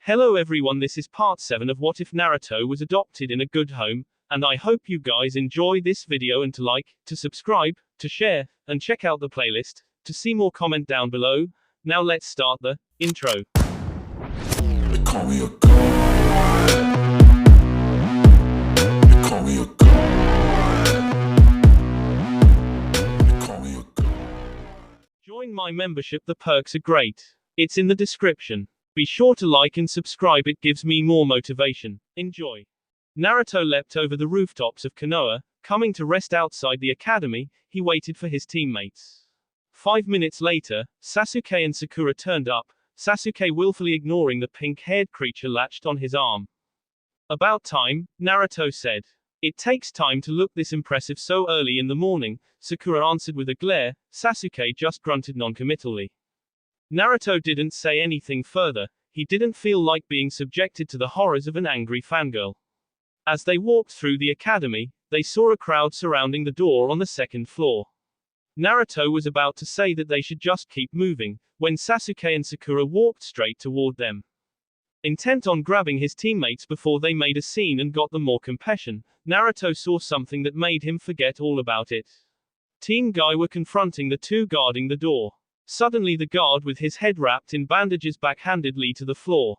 Hello everyone, this is part 7 of What If Naruto Was Adopted in a Good Home, and I hope you guys enjoy this video and to like, to subscribe, to share, and check out the playlist, to see more comment down below. Now let's start the intro. They call me a god. They call me a god. They call me a god. Join my membership, the perks are great. It's in the description. Be sure to like and subscribe, it gives me more motivation. Enjoy. Naruto leapt over the rooftops of Konoha. Coming to rest outside the academy, he waited for his teammates. 5 minutes later, Sasuke and Sakura turned up, Sasuke willfully ignoring the pink-haired creature latched on his arm. About time, Naruto said. It takes time to look this impressive so early in the morning, Sakura answered with a glare. Sasuke just grunted noncommittally. Naruto didn't say anything further. He didn't feel like being subjected to the horrors of an angry fangirl. As they walked through the academy, they saw a crowd surrounding the door on the second floor. Naruto was about to say that they should just keep moving, when Sasuke and Sakura walked straight toward them. Intent on grabbing his teammates before they made a scene and got them more compassion, Naruto saw something that made him forget all about it. Team Guy were confronting the two guarding the door. Suddenly the guard with his head wrapped in bandages backhanded Lee to the floor.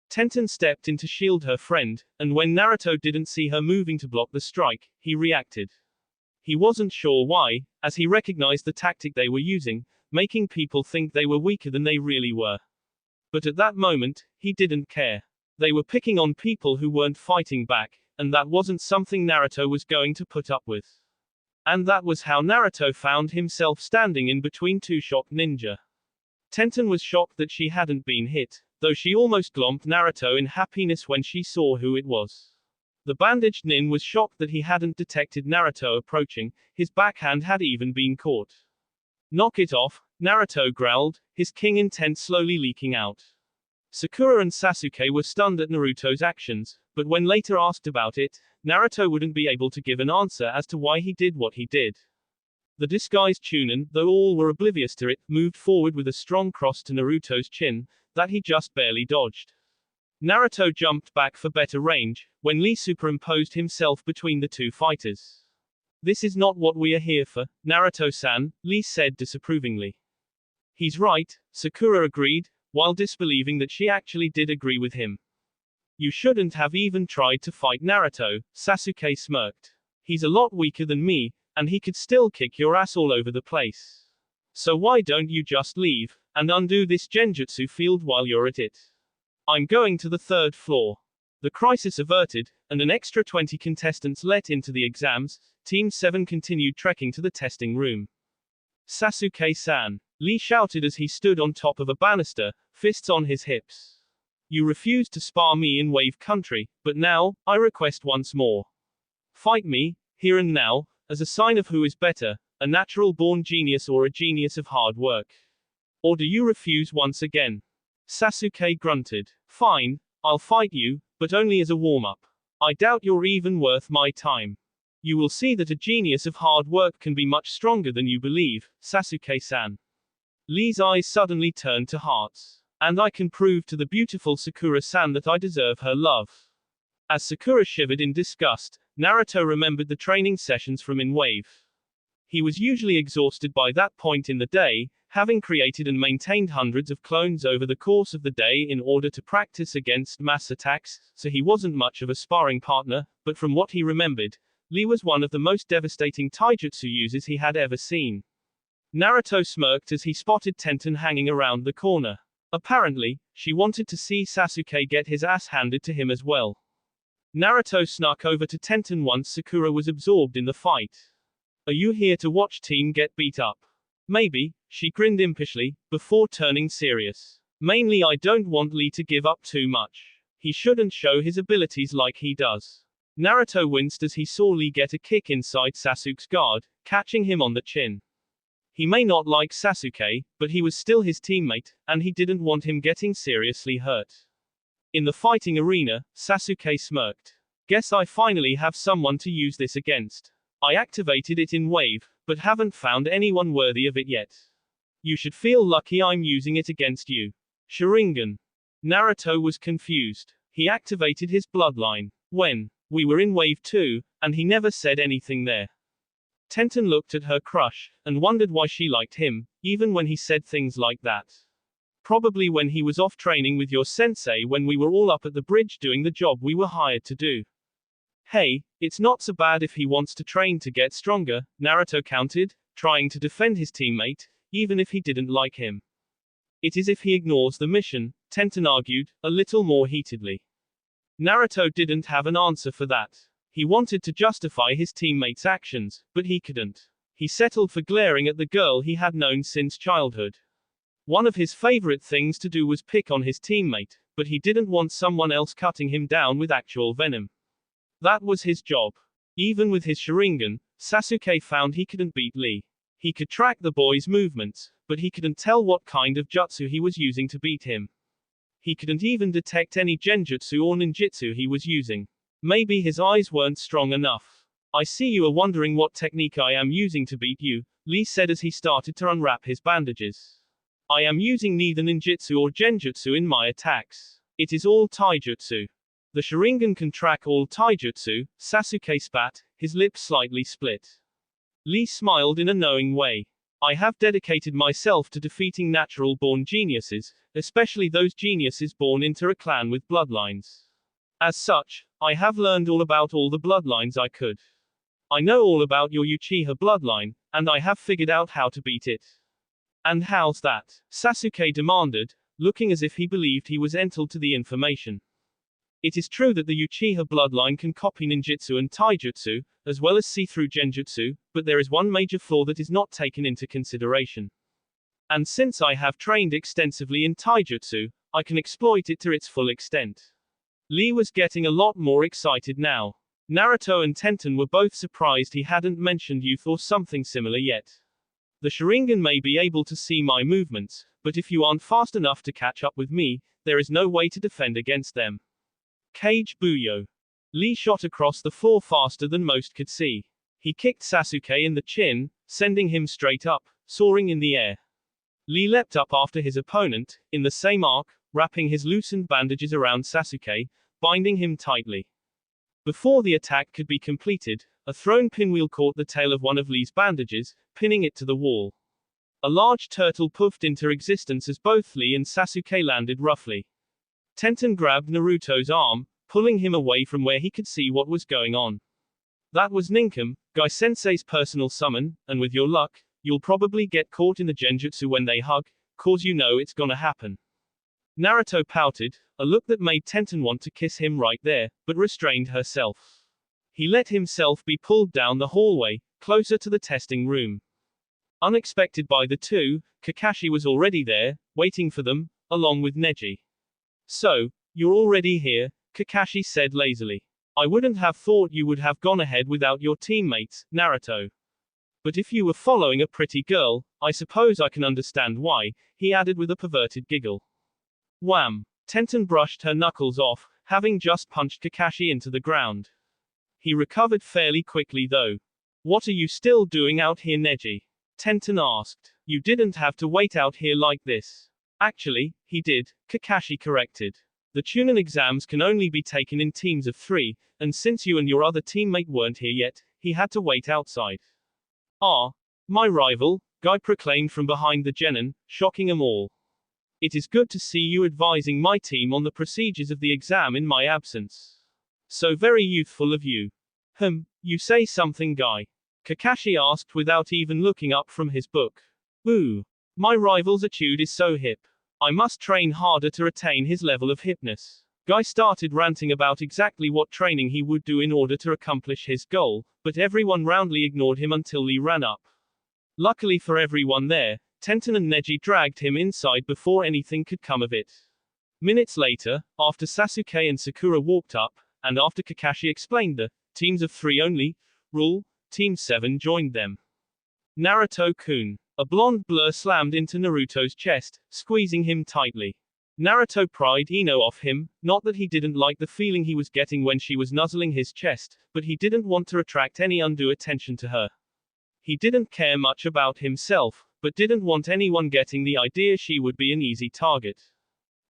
Tenten stepped in to shield her friend, and when Naruto didn't see her moving to block the strike, he reacted. He wasn't sure why, as he recognized the tactic they were using, making people think they were weaker than they really were. But at that moment, he didn't care. They were picking on people who weren't fighting back, and that wasn't something Naruto was going to put up with. And that was how Naruto found himself standing in between two shocked ninja. Tenten was shocked that she hadn't been hit, though she almost glomped Naruto in happiness when she saw who it was. The bandaged nin was shocked that he hadn't detected Naruto approaching, his backhand had even been caught. Knock it off, Naruto growled, his king intent slowly leaking out. Sakura and Sasuke were stunned at Naruto's actions, but when later asked about it, Naruto wouldn't be able to give an answer as to why he did what he did. The disguised Chunin, though all were oblivious to it, moved forward with a strong cross to Naruto's chin, that he just barely dodged. Naruto jumped back for better range, when Lee superimposed himself between the two fighters. This is not what we are here for, Naruto-san, Lee said disapprovingly. He's right, Sakura agreed, while disbelieving that she actually did agree with him. You shouldn't have even tried to fight Naruto, Sasuke smirked. He's a lot weaker than me, and he could still kick your ass all over the place. So why don't you just leave, and undo this genjutsu field while you're at it? I'm going to the third floor. The crisis averted, and an extra 20 contestants let into the exams. Team 7 continued trekking to the testing room. Sasuke-san, Lee shouted as he stood on top of a banister, fists on his hips. You refused to spar me in Wave Country, but now, I request once more. Fight me, here and now, as a sign of who is better, a natural-born genius or a genius of hard work. Or do you refuse once again? Sasuke grunted. Fine, I'll fight you, but only as a warm-up. I doubt you're even worth my time. You will see that a genius of hard work can be much stronger than you believe, Sasuke-san. Lee's eyes suddenly turned to hearts. And I can prove to the beautiful Sakura-san that I deserve her love. As Sakura shivered in disgust, Naruto remembered the training sessions from in Wave. He was usually exhausted by that point in the day, having created and maintained hundreds of clones over the course of the day in order to practice against mass attacks, so he wasn't much of a sparring partner, but from what he remembered, Lee was one of the most devastating taijutsu users he had ever seen. Naruto smirked as he spotted Tenten hanging around the corner. Apparently, she wanted to see Sasuke get his ass handed to him as well. Naruto snuck over to Tenten once Sakura was absorbed in the fight. Are you here to watch team get beat up? Maybe, she grinned impishly, before turning serious. Mainly I don't want Lee to give up too much. He shouldn't show his abilities like he does. Naruto winced as he saw Lee get a kick inside Sasuke's guard, catching him on the chin. He may not like Sasuke, but he was still his teammate, and he didn't want him getting seriously hurt. In the fighting arena, Sasuke smirked. Guess I finally have someone to use this against. I activated it in Wave, but haven't found anyone worthy of it yet. You should feel lucky I'm using it against you. Sharingan. Naruto was confused. He activated his bloodline. When? We were in wave 2, and he never said anything there. Tenten looked at her crush, and wondered why she liked him, even when he said things like that. Probably when he was off training with your sensei when we were all up at the bridge doing the job we were hired to do. Hey, it's not so bad if he wants to train to get stronger, Naruto countered, trying to defend his teammate, even if he didn't like him. It is if he ignores the mission, Tenten argued, a little more heatedly. Naruto didn't have an answer for that. He wanted to justify his teammate's actions, but he couldn't. He settled for glaring at the girl he had known since childhood. One of his favorite things to do was pick on his teammate, but he didn't want someone else cutting him down with actual venom. That was his job. Even with his Sharingan, Sasuke found he couldn't beat Lee. He could track the boy's movements, but he couldn't tell what kind of jutsu he was using to beat him. He couldn't even detect any genjutsu or ninjutsu he was using. Maybe his eyes weren't strong enough. I see you are wondering what technique I am using to beat you, Lee said as he started to unwrap his bandages. I am using neither ninjutsu or genjutsu in my attacks. It is all taijutsu. The Sharingan can track all taijutsu, Sasuke spat, his lips slightly split. Lee smiled in a knowing way. I have dedicated myself to defeating natural-born geniuses, especially those geniuses born into a clan with bloodlines. As such, I have learned all about all the bloodlines I could. I know all about your Uchiha bloodline, and I have figured out how to beat it. And how's that? Sasuke demanded, looking as if he believed he was entitled to the information. It is true that the Uchiha bloodline can copy ninjutsu and taijutsu, as well as see through genjutsu, but there is one major flaw that is not taken into consideration. And since I have trained extensively in taijutsu, I can exploit it to its full extent. Lee was getting a lot more excited now. Naruto and Tenten were both surprised he hadn't mentioned youth or something similar yet. The Sharingan may be able to see my movements, but if you aren't fast enough to catch up with me, there is no way to defend against them. Kage Buyo. Lee shot across the floor faster than most could see. He kicked Sasuke in the chin, sending him straight up, soaring in the air. Lee leapt up after his opponent, in the same arc, wrapping his loosened bandages around Sasuke, binding him tightly. Before the attack could be completed, a thrown pinwheel caught the tail of one of Lee's bandages, pinning it to the wall. A large turtle puffed into existence as both Lee and Sasuke landed roughly. Tenten grabbed Naruto's arm, pulling him away from where he could see what was going on. That was Ninkum, Guy Sensei's personal summon, and with your luck, you'll probably get caught in the genjutsu when they hug, cause you know it's gonna happen. Naruto pouted, a look that made Tenten want to kiss him right there, but restrained herself. He let himself be pulled down the hallway, closer to the testing room. Unexpected by the two, Kakashi was already there, waiting for them, along with Neji. So, you're already here, Kakashi said lazily. I wouldn't have thought you would have gone ahead without your teammates, Naruto. But if you were following a pretty girl, I suppose I can understand why, he added with a perverted giggle. Wham! Tenten brushed her knuckles off, having just punched Kakashi into the ground. He recovered fairly quickly though. What are you still doing out here, Neji? Tenten asked. You didn't have to wait out here like this. Actually, he did, Kakashi corrected. The Chunin exams can only be taken in teams of 3, and since you and your other teammate weren't here yet, he had to wait outside. Ah, my rival, Guy proclaimed from behind the Genin, shocking them all. It is good to see you advising my team on the procedures of the exam in my absence. So very youthful of you. You say something, Guy? Kakashi asked without even looking up from his book. Ooh. My rival's attitude is so hip. I must train harder to retain his level of hipness. Guy started ranting about exactly what training he would do in order to accomplish his goal, but everyone roundly ignored him until Lee ran up. Luckily for everyone there, Tenten and Neji dragged him inside before anything could come of it. Minutes later, after Sasuke and Sakura walked up, and after Kakashi explained the teams of 3 only rule, Team 7 joined them. Naruto-kun. A blonde blur slammed into Naruto's chest, squeezing him tightly. Naruto pried Ino off him, not that he didn't like the feeling he was getting when she was nuzzling his chest, but he didn't want to attract any undue attention to her. He didn't care much about himself, but didn't want anyone getting the idea she would be an easy target.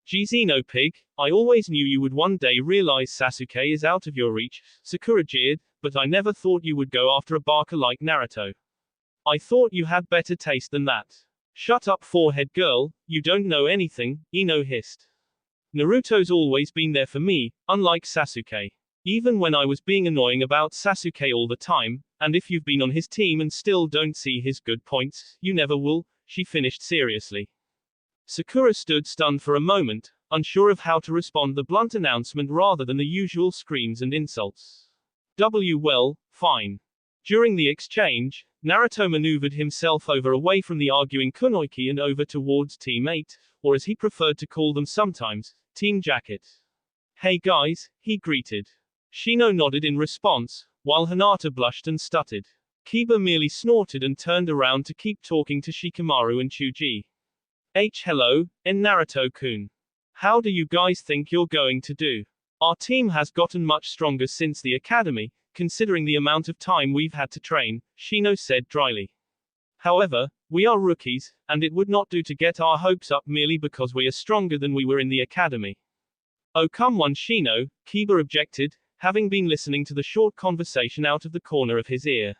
Gizeno pig, I always knew you would one day realize Sasuke is out of your reach, Sakura jeered, but I never thought you would go after a barker like Naruto. I thought you had better taste than that. Shut up, forehead girl, you don't know anything, Ino hissed. Naruto's always been there for me, unlike Sasuke. Even when I was being annoying about Sasuke all the time, and if you've been on his team and still don't see his good points, you never will, she finished seriously. Sakura stood stunned for a moment, unsure of how to respond to the blunt announcement rather than the usual screams and insults. Well, fine. During the exchange, Naruto maneuvered himself away from the arguing Kunoichi and over towards Team 8, or as he preferred to call them sometimes, Team Jacket. Hey guys, he greeted. Shino nodded in response, while Hinata blushed and stuttered. Kiba merely snorted and turned around to keep talking to Shikamaru and Chuji. Hello, Naruto-kun. How do you guys think you're going to do? Our team has gotten much stronger since the academy, considering the amount of time we've had to train, Shino said dryly. However, we are rookies, and it would not do to get our hopes up merely because we are stronger than we were in the academy. Oh come on Shino, Kiba objected, having been listening to the short conversation out of the corner of his ear.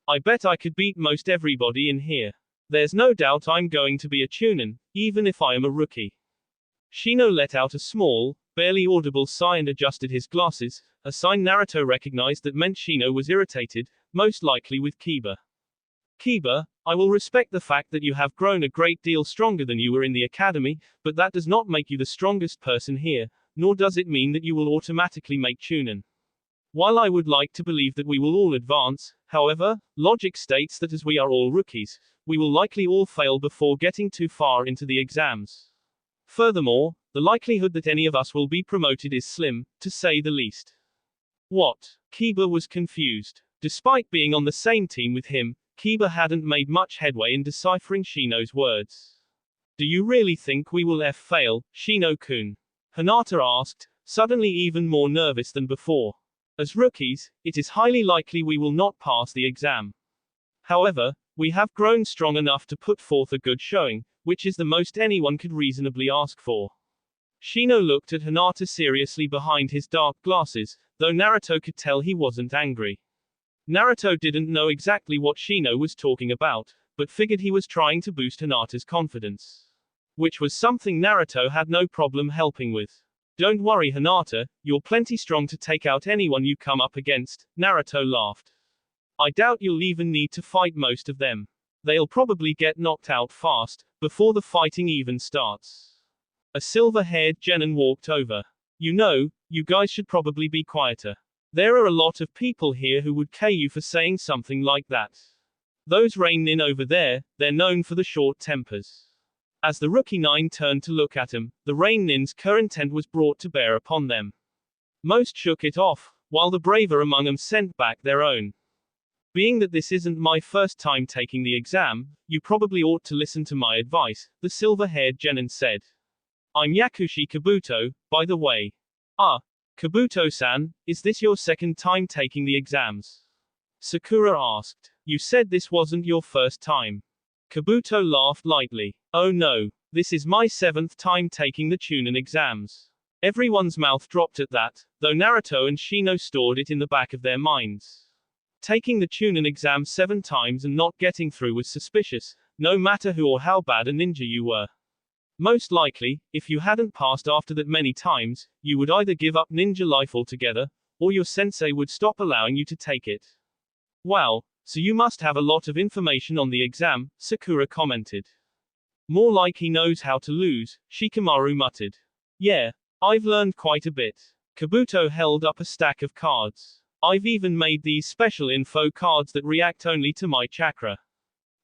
I bet I could beat most everybody in here. There's no doubt I'm going to be a Chunin, even if I am a rookie. Shino let out a small, barely audible sigh and adjusted his glasses, a sign Naruto recognized that meant Shino was irritated, most likely with Kiba. Kiba, I will respect the fact that you have grown a great deal stronger than you were in the academy, but that does not make you the strongest person here, nor does it mean that you will automatically make Chunin. While I would like to believe that we will all advance, however, logic states that as we are all rookies, we will likely all fail before getting too far into the exams. Furthermore, the likelihood that any of us will be promoted is slim, to say the least. What? Kiba was confused. Despite being on the same team with him, Kiba hadn't made much headway in deciphering Shino's words. Do you really think we will fail, Shino-kun? Hinata asked, suddenly even more nervous than before. As rookies, it is highly likely we will not pass the exam. However, we have grown strong enough to put forth a good showing, which is the most anyone could reasonably ask for. Shino looked at Hinata seriously behind his dark glasses, though Naruto could tell he wasn't angry. Naruto didn't know exactly what Shino was talking about, but figured he was trying to boost Hinata's confidence. Which was something Naruto had no problem helping with. Don't worry Hinata, you're plenty strong to take out anyone you come up against, Naruto laughed. I doubt you'll even need to fight most of them. They'll probably get knocked out fast, before the fighting even starts. A silver-haired genin walked over. You know, you guys should probably be quieter. There are a lot of people here who would K you for saying something like that. Those rain nin over there, they're known for the short tempers. As the rookie 9 turned to look at him, the rain nin's current intent was brought to bear upon them. Most shook it off, while the braver among them sent back their own. Being that this isn't my first time taking the exam, you probably ought to listen to my advice, the silver-haired genin said. I'm Yakushi Kabuto, by the way. Ah, Kabuto-san, is this your second time taking the exams? Sakura asked. You said this wasn't your first time. Kabuto laughed lightly. Oh no, this is my 7th time taking the Chunin exams. Everyone's mouth dropped at that, though Naruto and Shino stored it in the back of their minds. Taking the Chunin exam 7 times and not getting through was suspicious, no matter who or how bad a ninja you were. Most likely, if you hadn't passed after that many times, you would either give up ninja life altogether, or your sensei would stop allowing you to take it. Wow, so you must have a lot of information on the exam, Sakura commented. More like he knows how to lose, Shikamaru muttered. Yeah, I've learned quite a bit. Kabuto held up a stack of cards. I've even made these special info cards that react only to my chakra.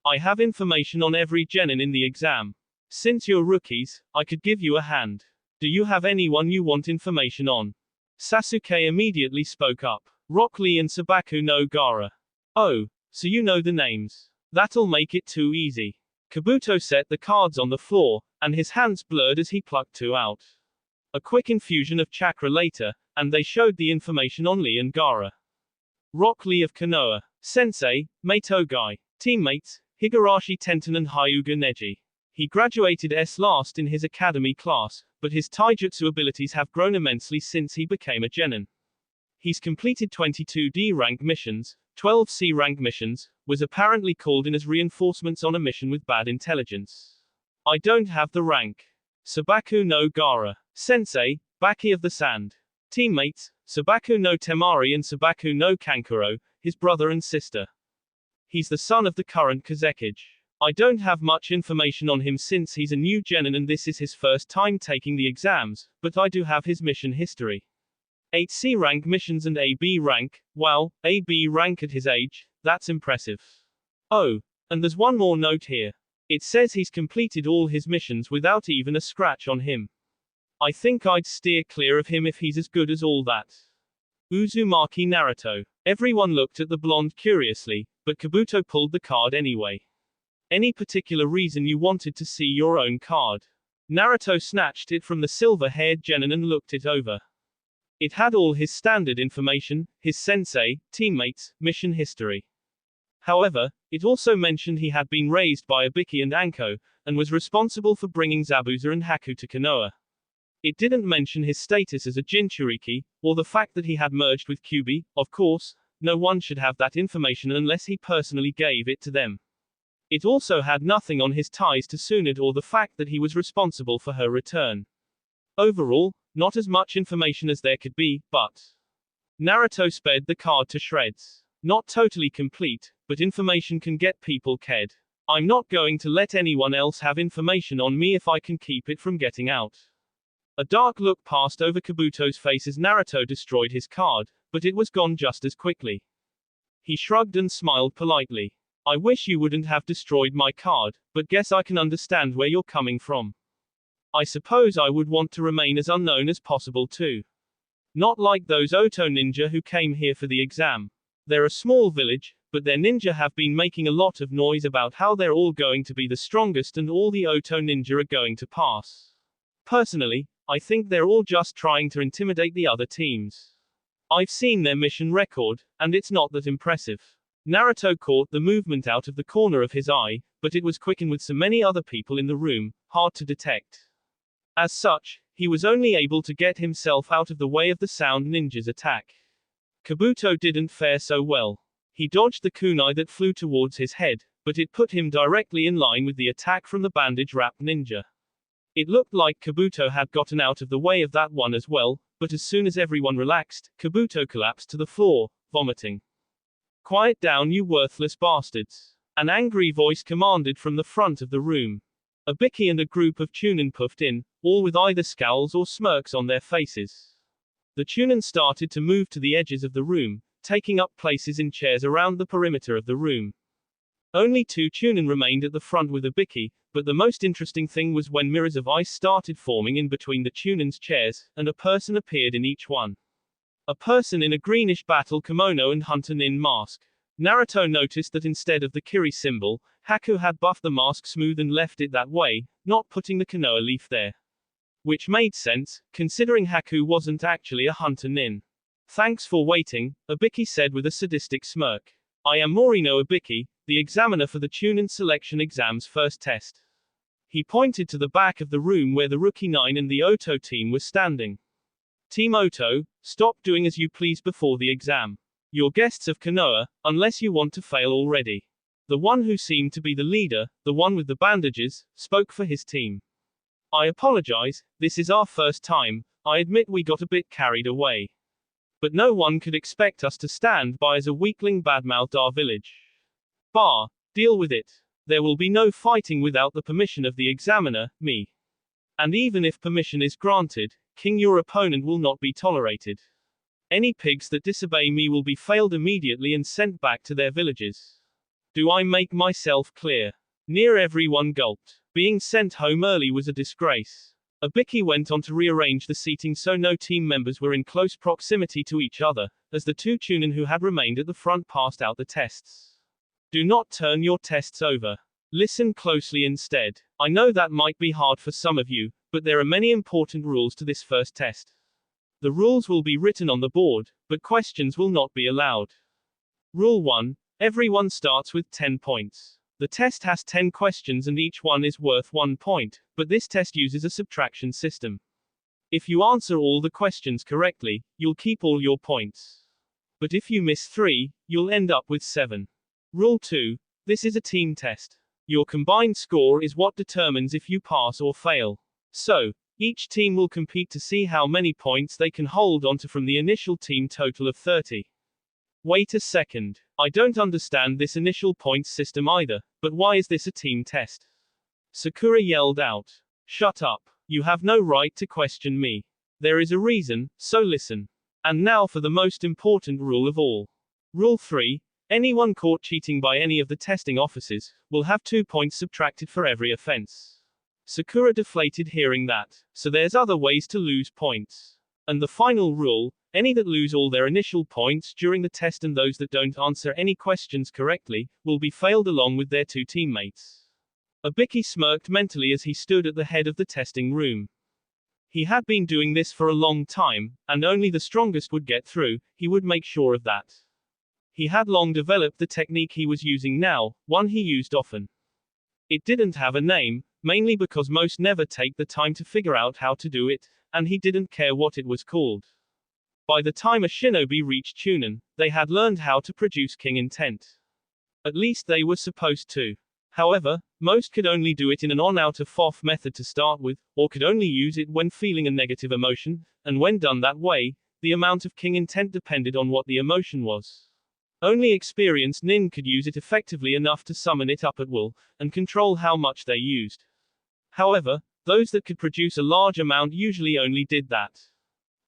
I have information on every genin in the exam. Since you're rookies, I could give you a hand. Do you have anyone you want information on? Sasuke immediately spoke up. Rock Lee and Sabaku no Gaara. Oh, so you know the names. That'll make it too easy. Kabuto set the cards on the floor, and his hands blurred as he plucked 2 out. A quick infusion of chakra later, and they showed the information on Lee and Gaara. Rock Lee of Konoha. Sensei, Meitogai. Teammates, Higurashi Tenten and Hyuga Neji. He graduated last in his academy class, but his taijutsu abilities have grown immensely since he became a genin. He's completed 22 D rank missions, 12 C rank missions, was apparently called in as reinforcements on a mission with bad intelligence. I don't have the rank. Sabaku no Gara. Sensei, Baki of the Sand. Teammates, Sabaku no Temari and Sabaku no Kankuro, his brother and sister. He's the son of the current Kazekage. I don't have much information on him since he's a new genin and this is his first time taking the exams, but I do have his mission history. 8 C rank missions and AB rank, wow, AB rank at his age, that's impressive. Oh, and there's one more note here. It says he's completed all his missions without even a scratch on him. I think I'd steer clear of him if he's as good as all that. Uzumaki Naruto. Everyone looked at the blonde curiously, but Kabuto pulled the card anyway. Any particular reason you wanted to see your own card? Naruto snatched it from the silver-haired genin and looked it over. It had all his standard information, his sensei, teammates, mission history. However, it also mentioned he had been raised by Ibiki and Anko, and was responsible for bringing Zabuza and Haku to Konoha. It didn't mention his status as a Jinchuriki, or the fact that he had merged with Kyubi. Of course, no one should have that information unless he personally gave it to them. It also had nothing on his ties to Tsunade or the fact that he was responsible for her return. Overall, not as much information as there could be, but Naruto spared the card to shreds. Not totally complete, but information can get people ked. I'm not going to let anyone else have information on me if I can keep it from getting out. A dark look passed over Kabuto's face as Naruto destroyed his card, but it was gone just as quickly. He shrugged and smiled politely. I wish you wouldn't have destroyed my card, but guess I can understand where you're coming from. I suppose I would want to remain as unknown as possible too. Not like those Oto ninja who came here for the exam. They're a small village, but their ninja have been making a lot of noise about how they're all going to be the strongest and all the Oto ninja are going to pass. Personally, I think they're all just trying to intimidate the other teams. I've seen their mission record, and it's not that impressive. Naruto caught the movement out of the corner of his eye, but it was quick and with so many other people in the room, hard to detect. As such, he was only able to get himself out of the way of the sound ninja's attack. Kabuto didn't fare so well. He dodged the kunai that flew towards his head, but it put him directly in line with the attack from the bandage-wrapped ninja. It looked like Kabuto had gotten out of the way of that one as well, but as soon as everyone relaxed, Kabuto collapsed to the floor, vomiting. Quiet down, you worthless bastards. An angry voice commanded from the front of the room. Ibiki and a group of Chunin puffed in, all with either scowls or smirks on their faces. The Chunin started to move to the edges of the room, taking up places in chairs around the perimeter of the room. Only 2 Chunin remained at the front with Ibiki, but the most interesting thing was when mirrors of ice started forming in between the Chunin's chairs, and a person appeared in each one. A person in a greenish battle kimono and hunter nin mask. Naruto noticed that instead of the Kiri symbol, Haku had buffed the mask smooth and left it that way, not putting the Konoha leaf there. Which made sense, considering Haku wasn't actually a hunter nin. Thanks for waiting, Ibiki said with a sadistic smirk. I am Morino Ibiki, the examiner for the Chunin selection exam's first test. He pointed to the back of the room where the Rookie 9 and the Oto team were standing. Team Oto, stop doing as you please before the exam. You're guests of Konoha, unless you want to fail already. The one who seemed to be the leader, the one with the bandages, spoke for his team. I apologize, this is our first time, I admit we got a bit carried away. But no one could expect us to stand by as a weakling badmouthed our village. Bah, deal with it. There will be no fighting without the permission of the examiner, me. And even if permission is granted, King, your opponent will not be tolerated. Any pigs that disobey me will be failed immediately and sent back to their villages. Do I make myself clear? Near everyone gulped. Being sent home early was a disgrace. Ibiki went on to rearrange the seating so no team members were in close proximity to each other, as the 2 Chunin who had remained at the front passed out the tests. Do not turn your tests over. Listen closely instead. I know that might be hard for some of you, but there are many important rules to this first test. The rules will be written on the board, but questions will not be allowed. Rule 1. Everyone starts with 10 points. The test has 10 questions and each one is worth 1 point, but this test uses a subtraction system. If you answer all the questions correctly, you'll keep all your points. But if you miss 3, you'll end up with 7. Rule 2. This is a team test. Your combined score is what determines if you pass or fail. So, each team will compete to see how many points they can hold onto from the initial team total of 30. Wait a second. I don't understand this initial points system either, but why is this a team test? Sakura yelled out. Shut up. You have no right to question me. There is a reason, so listen. And now for the most important rule of all. Rule 3. Anyone caught cheating by any of the testing officers will have 2 points subtracted for every offense. Sakura deflated hearing that, so there's other ways to lose points. And the final rule, any that lose all their initial points during the test and those that don't answer any questions correctly, will be failed along with their 2 teammates. Abiki smirked mentally as he stood at the head of the testing room. He had been doing this for a long time, and only the strongest would get through, he would make sure of that. He had long developed the technique he was using now, one he used often. It didn't have a name, mainly because most never take the time to figure out how to do it, and he didn't care what it was called. By the time a shinobi reached Chunin, they had learned how to produce king intent. At least they were supposed to. However, most could only do it in an on-out-of-off method to start with, or could only use it when feeling a negative emotion, and when done that way, the amount of king intent depended on what the emotion was. Only experienced nin could use it effectively enough to summon it up at will, and control how much they used. However, those that could produce a large amount usually only did that.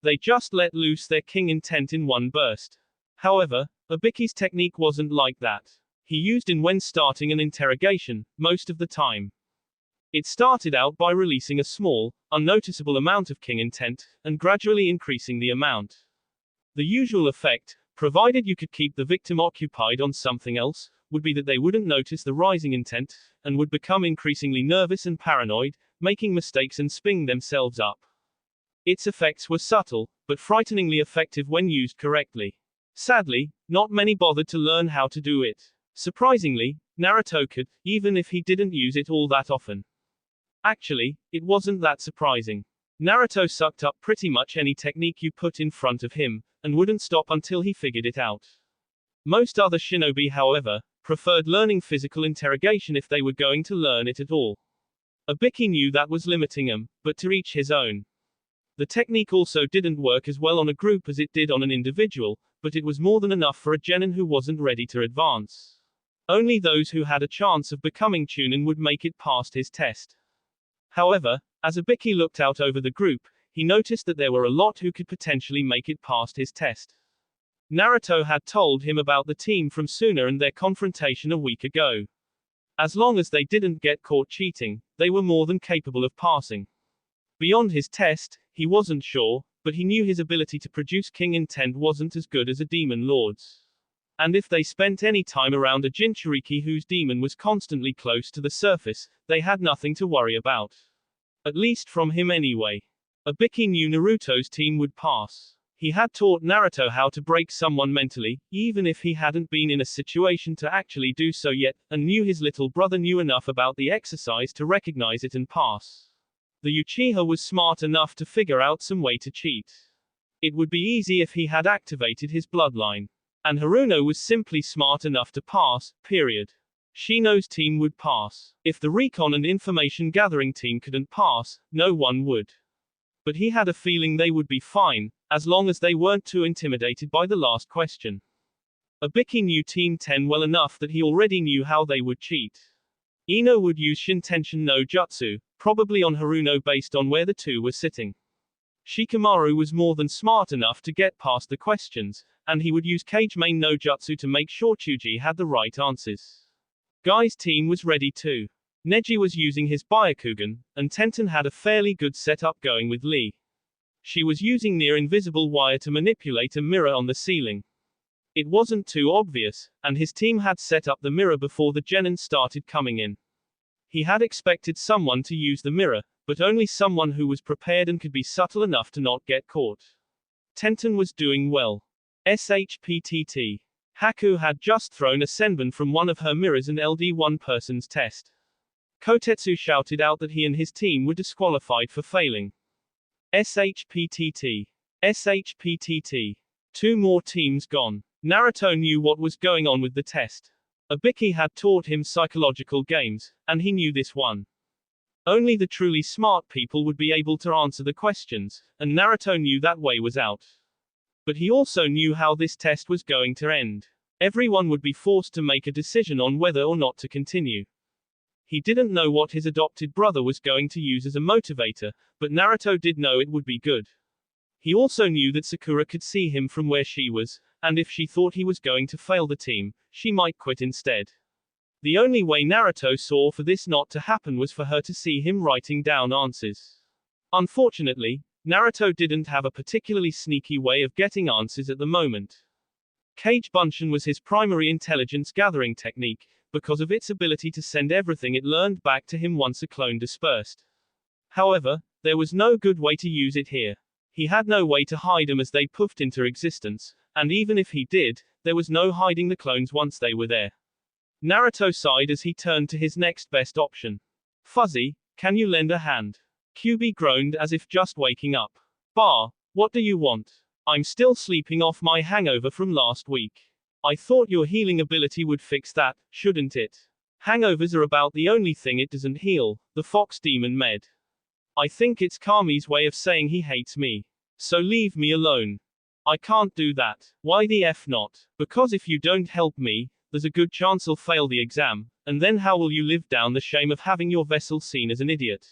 They just let loose their king intent in one burst. However, Abiki's technique wasn't like that. He used in when starting an interrogation, most of the time. It started out by releasing a small, unnoticeable amount of king intent, and gradually increasing the amount. The usual effect, provided you could keep the victim occupied on something else, would be that they wouldn't notice the rising intent, and would become increasingly nervous and paranoid, making mistakes and spinning themselves up. Its effects were subtle, but frighteningly effective when used correctly. Sadly, not many bothered to learn how to do it. Surprisingly, Naruto could, even if he didn't use it all that often. Actually, it wasn't that surprising. Naruto sucked up pretty much any technique you put in front of him, and wouldn't stop until he figured it out. Most other shinobi, however, preferred learning physical interrogation if they were going to learn it at all. Abiki knew that was limiting him, but to each his own. The technique also didn't work as well on a group as it did on an individual, but it was more than enough for a genin who wasn't ready to advance. Only those who had a chance of becoming Chunin would make it past his test. However, as Abiki looked out over the group, he noticed that there were a lot who could potentially make it past his test. Naruto had told him about the team from Suna and their confrontation a week ago. As long as they didn't get caught cheating, they were more than capable of passing. Beyond his test, he wasn't sure, but he knew his ability to produce king intent wasn't as good as a demon lord's. And if they spent any time around a Jinchuriki whose demon was constantly close to the surface, they had nothing to worry about. At least from him anyway. Abiki knew Naruto's team would pass. He had taught Naruto how to break someone mentally, even if he hadn't been in a situation to actually do so yet, and knew his little brother knew enough about the exercise to recognize it and pass. The Uchiha was smart enough to figure out some way to cheat. It would be easy if he had activated his bloodline. And Haruno was simply smart enough to pass, period. Shino's team would pass. If the recon and information gathering team couldn't pass, no one would. But he had a feeling they would be fine, as long as they weren't too intimidated by the last question. Abiki knew Team 10 well enough that he already knew how they would cheat. Ino would use Shintenshin no Jutsu, probably on Haruno based on where the two were sitting. Shikamaru was more than smart enough to get past the questions, and he would use Kage Main no Jutsu to make sure Chuji had the right answers. Guy's team was ready too. Neji was using his Byakugan, and Tenten had a fairly good setup going with Lee. She was using near-invisible wire to manipulate a mirror on the ceiling. It wasn't too obvious, and his team had set up the mirror before the genin started coming in. He had expected someone to use the mirror, but only someone who was prepared and could be subtle enough to not get caught. Tenten was doing well. SHPTT. Haku had just thrown a senbon from one of her mirrors and LD one person's test. Kotetsu shouted out that he and his team were disqualified for failing. SHPTT. SHPTT. 2 more teams gone. Naruto knew what was going on with the test. Ibiki had taught him psychological games, and he knew this one. Only the truly smart people would be able to answer the questions, and Naruto knew that way was out. But he also knew how this test was going to end. Everyone would be forced to make a decision on whether or not to continue. He didn't know what his adopted brother was going to use as a motivator, but Naruto did know it would be good. He also knew that Sakura could see him from where she was, and if she thought he was going to fail the team, she might quit instead. The only way Naruto saw for this not to happen was for her to see him writing down answers. Unfortunately, Naruto didn't have a particularly sneaky way of getting answers at the moment. Kage Bunshin was his primary intelligence gathering technique, because of its ability to send everything it learned back to him once a clone dispersed. However, there was no good way to use it here. He had no way to hide them as they puffed into existence, and even if he did, there was no hiding the clones once they were there. Naruto sighed as he turned to his next best option. Fuzzy, can you lend a hand? Kyuubi groaned as if just waking up. Bah, what do you want? I'm still sleeping off my hangover from last week. I thought your healing ability would fix that, shouldn't it? Hangovers are about the only thing it doesn't heal, the fox demon med. I think it's Kami's way of saying he hates me. So leave me alone. I can't do that. Why the F not? Because if you don't help me, there's a good chance I'll fail the exam, and then how will you live down the shame of having your vessel seen as an idiot?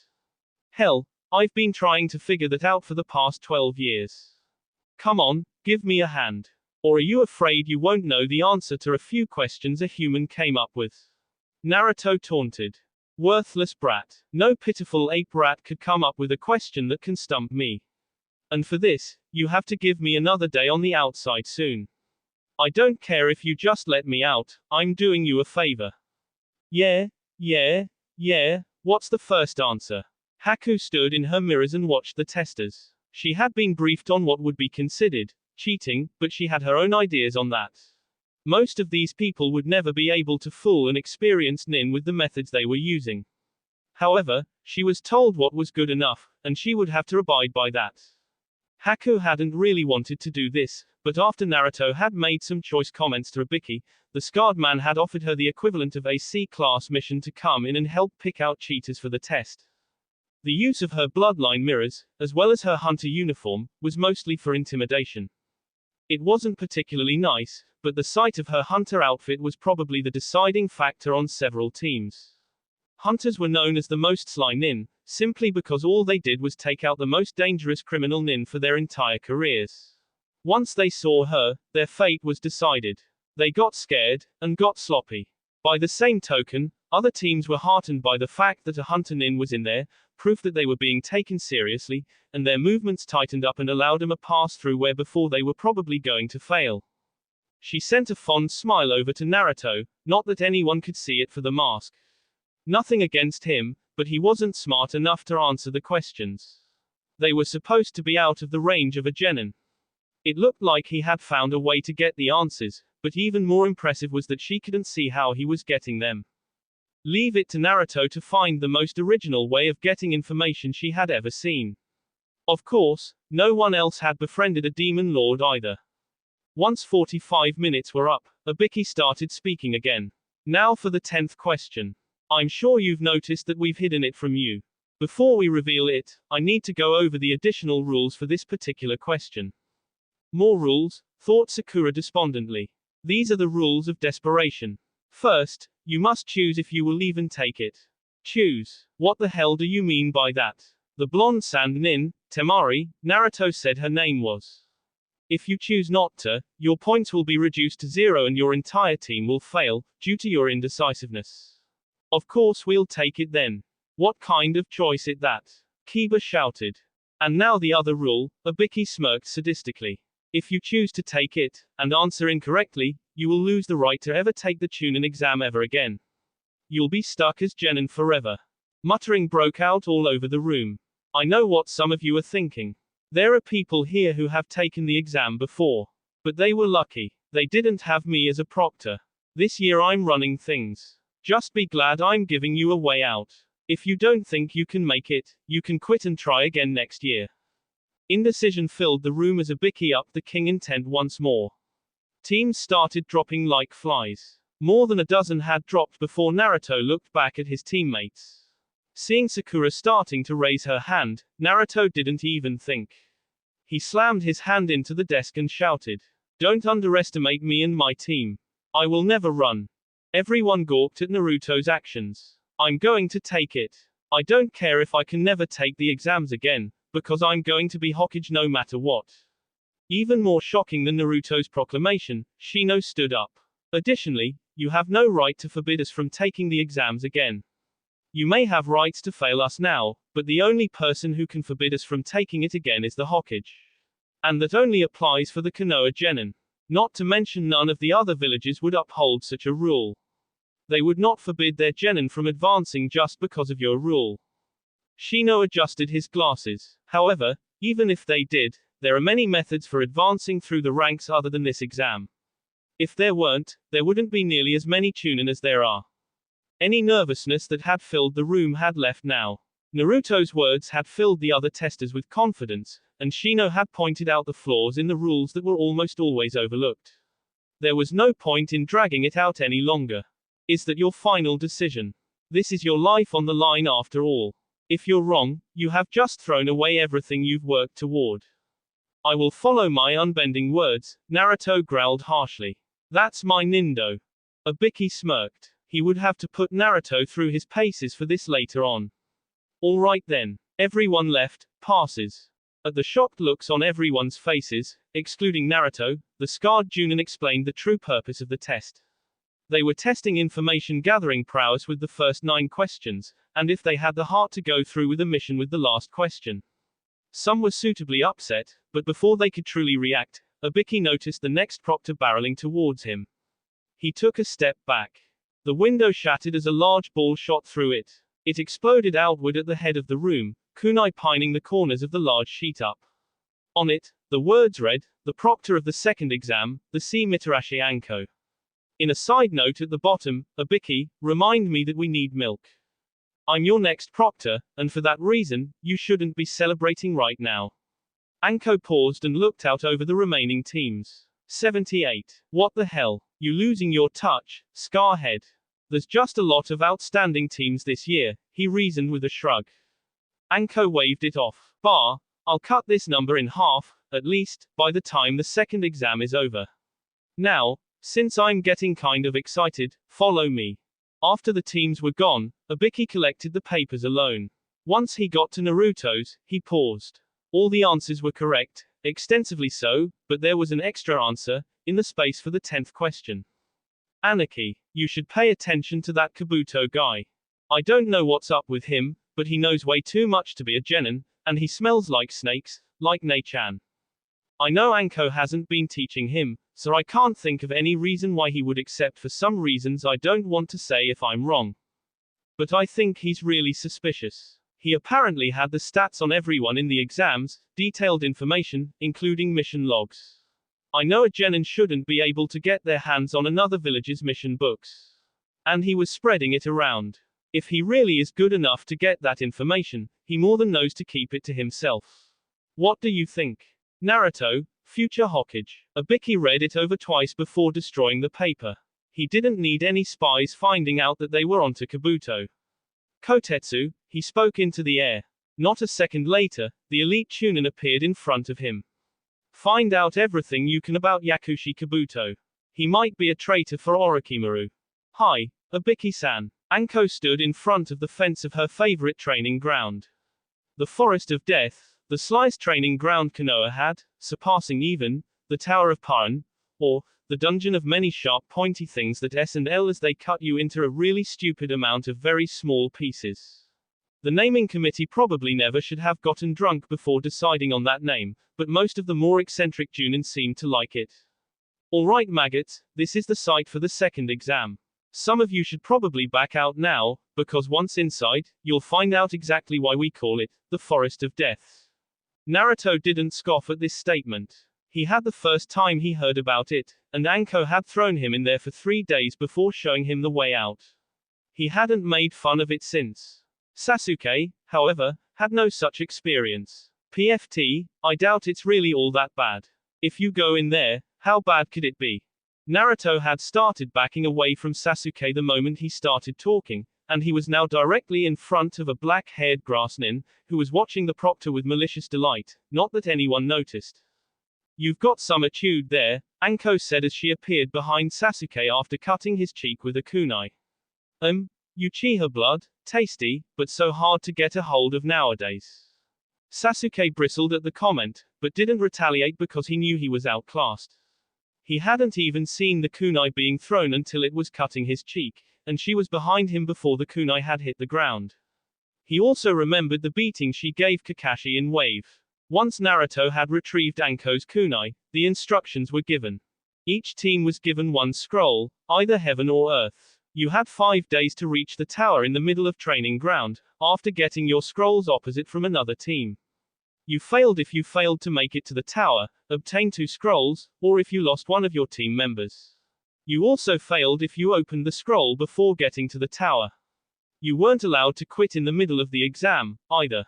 Hell, I've been trying to figure that out for the past 12 years. Come on, give me a hand. Or are you afraid you won't know the answer to a few questions a human came up with? Naruto taunted. Worthless brat. No pitiful ape rat could come up with a question that can stump me. And for this, you have to give me another day on the outside soon. I don't care if you just let me out, I'm doing you a favor. Yeah, what's the first answer? Haku stood in her mirrors and watched the testers. She had been briefed on what would be considered cheating, but she had her own ideas on that. Most of these people would never be able to fool an experienced nin with the methods they were using. However, she was told what was good enough, and she would have to abide by that. Haku hadn't really wanted to do this, but after Naruto had made some choice comments to Ibiki, the scarred man had offered her the equivalent of a C-class mission to come in and help pick out cheaters for the test. The use of her bloodline mirrors, as well as her hunter uniform, was mostly for intimidation. It wasn't particularly nice, but the sight of her hunter outfit was probably the deciding factor on several teams. Hunters were known as the most sly nin, simply because all they did was take out the most dangerous criminal nin for their entire careers. Once they saw her, their fate was decided. They got scared, and got sloppy. By the same token, other teams were heartened by the fact that a hunter nin was in there, proof that they were being taken seriously, and their movements tightened up and allowed them a pass through where before they were probably going to fail. She sent a fond smile over to Naruto, not that anyone could see it for the mask. Nothing against him, but he wasn't smart enough to answer the questions. They were supposed to be out of the range of a genin. It looked like he had found a way to get the answers, but even more impressive was that she couldn't see how he was getting them. Leave it to Naruto to find the most original way of getting information she had ever seen. Of course, no one else had befriended a demon lord either. Once 45 minutes were up, Ibiki started speaking again. Now for the 10th question. I'm sure you've noticed that we've hidden it from you. Before we reveal it, I need to go over the additional rules for this particular question. More rules, thought Sakura despondently. These are the rules of desperation. First, you must choose if you will even take it. Choose. What the hell do you mean by that? The blonde sand nin, Temari, Naruto said her name was. If you choose not to, your points will be reduced to 0 and your entire team will fail, due to your indecisiveness. Of course we'll take it then. What kind of choice it that? Kiba shouted. And now the other rule, Ibiki smirked sadistically. If you choose to take it, and answer incorrectly, you will lose the right to ever take the Chunin exam ever again. You'll be stuck as genin forever. Muttering broke out all over the room. I know what some of you are thinking. There are people here who have taken the exam before. But they were lucky. They didn't have me as a proctor. This year I'm running things. Just be glad I'm giving you a way out. If you don't think you can make it, you can quit and try again next year. Indecision filled the room as Ibiki upped the king intent once more. Teams started dropping like flies. More than a dozen had dropped before Naruto looked back at his teammates. Seeing Sakura starting to raise her hand, Naruto didn't even think. He slammed his hand into the desk and shouted, "Don't underestimate me and my team. I will never run." Everyone gawked at Naruto's actions. "I'm going to take it. I don't care if I can never take the exams again, because I'm going to be Hokage no matter what." Even more shocking than Naruto's proclamation, Shino stood up. "Additionally, you have no right to forbid us from taking the exams again. You may have rights to fail us now, but the only person who can forbid us from taking it again is the Hokage. And that only applies for the Konoha Genin. Not to mention none of the other villages would uphold such a rule. They would not forbid their Genin from advancing just because of your rule." Shino adjusted his glasses. "However, even if they did, there are many methods for advancing through the ranks other than this exam. If there weren't, there wouldn't be nearly as many Chunin as there are." Any nervousness that had filled the room had left now. Naruto's words had filled the other testers with confidence, and Shino had pointed out the flaws in the rules that were almost always overlooked. There was no point in dragging it out any longer. "Is that your final decision? This is your life on the line after all. If you're wrong, you have just thrown away everything you've worked toward." "I will follow my unbending words," Naruto growled harshly. "That's my Nindo." Ibiki smirked. He would have to put Naruto through his paces for this later on. "All right then." Everyone left, passes. At the shocked looks on everyone's faces, excluding Naruto, the scarred Junin explained the true purpose of the test. They were testing information gathering prowess with the first 9 questions, and if they had the heart to go through with a mission with the last question. Some were suitably upset, but before they could truly react, Ibiki noticed the next proctor barreling towards him. He took a step back. The window shattered as a large ball shot through it. It exploded outward at the head of the room, kunai pining the corners of the large sheet up. On it, the words read, "The proctor of the second exam, the C. Mitarashi Anko." In a side note at the bottom, "Ibiki, remind me that we need milk. I'm your next proctor, and for that reason, you shouldn't be celebrating right now." Anko paused and looked out over the remaining teams. 78. "What the hell? You losing your touch, Scarhead? There's just a lot of outstanding teams this year," he reasoned with a shrug. Anko waved it off. I'll cut this number in half, at least, by the time the second exam is over. Now, since I'm getting kind of excited, follow me." After the teams were gone, Ibiki collected the papers alone. Once he got to Naruto's, he paused. All the answers were correct, extensively so, but there was an extra answer, in the space for the 10th question. "Anarchy. You should pay attention to that Kabuto guy. I don't know what's up with him, but he knows way too much to be a genin, and he smells like snakes, like Nei-chan. I know Anko hasn't been teaching him, so I can't think of any reason why he would except for some reasons I don't want to say if I'm wrong. But I think he's really suspicious. He apparently had the stats on everyone in the exams, detailed information, including mission logs. I know a genin shouldn't be able to get their hands on another village's mission books. And he was spreading it around. If he really is good enough to get that information, he more than knows to keep it to himself. What do you think? Naruto, future Hokage." Ibiki read it over twice before destroying the paper. He didn't need any spies finding out that they were onto Kabuto. "Kotetsu," he spoke into the air. Not a second later, the elite Chunin appeared in front of him. "Find out everything you can about Yakushi Kabuto. He might be a traitor for Orochimaru." "Hi, Ibiki-san." Anko stood in front of the fence of her favorite training ground. The Forest of Death, the slice training ground Konoha had, surpassing even the Tower of Paran, or the dungeon of many sharp pointy things that S&L as they cut you into a really stupid amount of very small pieces. The naming committee probably never should have gotten drunk before deciding on that name, but most of the more eccentric Junin seemed to like it. "Alright maggots, this is the site for the second exam. Some of you should probably back out now, because once inside, you'll find out exactly why we call it the Forest of Death." Naruto didn't scoff at this statement. He had the first time he heard about it, and Anko had thrown him in there for 3 days before showing him the way out. He hadn't made fun of it since. Sasuke, however, had no such experience. PFT, I doubt it's really all that bad. If you go in there, how bad could it be? Naruto had started backing away from Sasuke the moment he started talking, and he was now directly in front of a black-haired grass nin, who was watching the proctor with malicious delight, not that anyone noticed. You've got some attitude there, Anko said as she appeared behind Sasuke after cutting his cheek with a kunai. Uchiha blood, tasty, but so hard to get a hold of nowadays. Sasuke bristled at the comment, but didn't retaliate because he knew he was outclassed. He hadn't even seen the kunai being thrown until it was cutting his cheek, and she was behind him before the kunai had hit the ground. He also remembered the beating she gave Kakashi in Wave. Once Naruto had retrieved Anko's kunai, the instructions were given. Each team was given one scroll, either heaven or earth. You had 5 days to reach the tower in the middle of training ground, after getting your scrolls opposite from another team. You failed if you failed to make it to the tower, obtain 2 scrolls, or if you lost one of your team members. You also failed if you opened the scroll before getting to the tower. You weren't allowed to quit in the middle of the exam, either.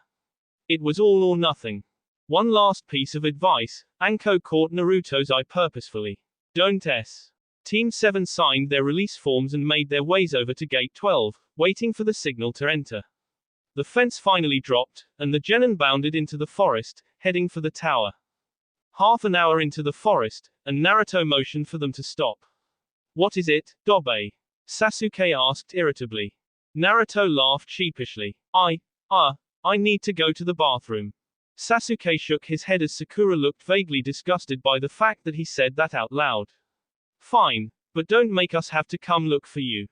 It was all or nothing. One last piece of advice, Anko caught Naruto's eye purposefully. Don't s. Team 7 signed their release forms and made their ways over to Gate 12, waiting for the signal to enter. The fence finally dropped, and the genin bounded into the forest, heading for the tower. Half an hour into the forest, and Naruto motioned for them to stop. What is it, Dobe? Sasuke asked irritably. Naruto laughed sheepishly. I need to go to the bathroom. Sasuke shook his head as Sakura looked vaguely disgusted by the fact that he said that out loud. Fine, but don't make us have to come look for you.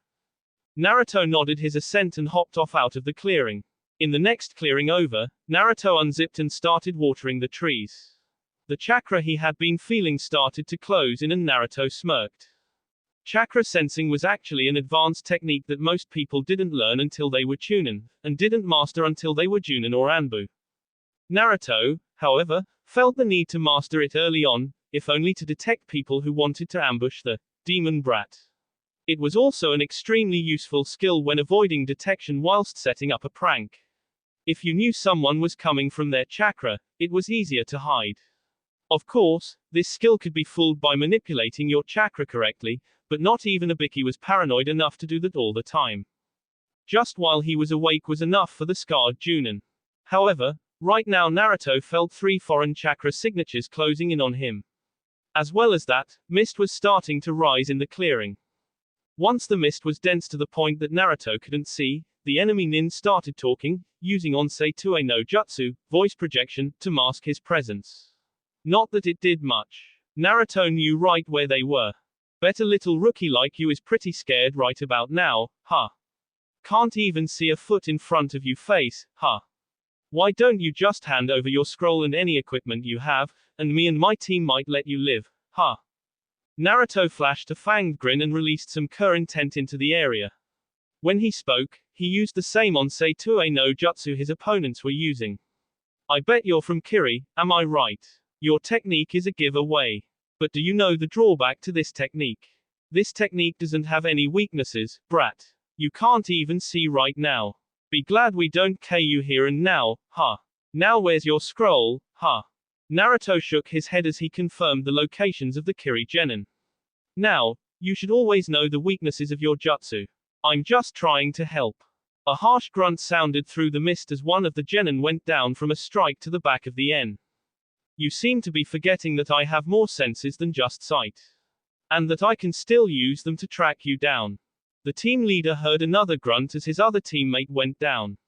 Naruto nodded his assent and hopped off out of the clearing. In the next clearing over, Naruto unzipped and started watering the trees. The chakra he had been feeling started to close in and Naruto smirked. Chakra sensing was actually an advanced technique that most people didn't learn until they were chunin, and didn't master until they were junin or anbu. Naruto, however, felt the need to master it early on, if only to detect people who wanted to ambush the demon brat. It was also an extremely useful skill when avoiding detection whilst setting up a prank. If you knew someone was coming from their chakra, it was easier to hide. Of course, this skill could be fooled by manipulating your chakra correctly, but not even Ibiki was paranoid enough to do that all the time. Just while he was awake was enough for the scarred Junin. However, right now Naruto felt 3 foreign chakra signatures closing in on him. As well as that, mist was starting to rise in the clearing. Once the mist was dense to the point that Naruto couldn't see, the enemy nin started talking, using Onsei-tue no Jutsu, voice projection, to mask his presence. Not that it did much. Naruto knew right where they were. Bet a little rookie like you is pretty scared right about now, huh? Can't even see a foot in front of you face, huh? Why don't you just hand over your scroll and any equipment you have, and me and my team might let you live, huh? Naruto flashed a fanged grin and released some intent into the area. When he spoke, he used the same Onsei-tue no Jutsu his opponents were using. I bet you're from Kiri, am I right? Your technique is a giveaway. But do you know the drawback to this technique? This technique doesn't have any weaknesses, brat. You can't even see right now. Be glad we don't K you here and now, huh? Now where's your scroll, huh? Naruto shook his head as he confirmed the locations of the Kiri genin. Now, you should always know the weaknesses of your jutsu. I'm just trying to help. A harsh grunt sounded through the mist as one of the genin went down from a strike to the back of the N. You seem to be forgetting that I have more senses than just sight. And that I can still use them to track you down. The team leader heard another grunt as his other teammate went down.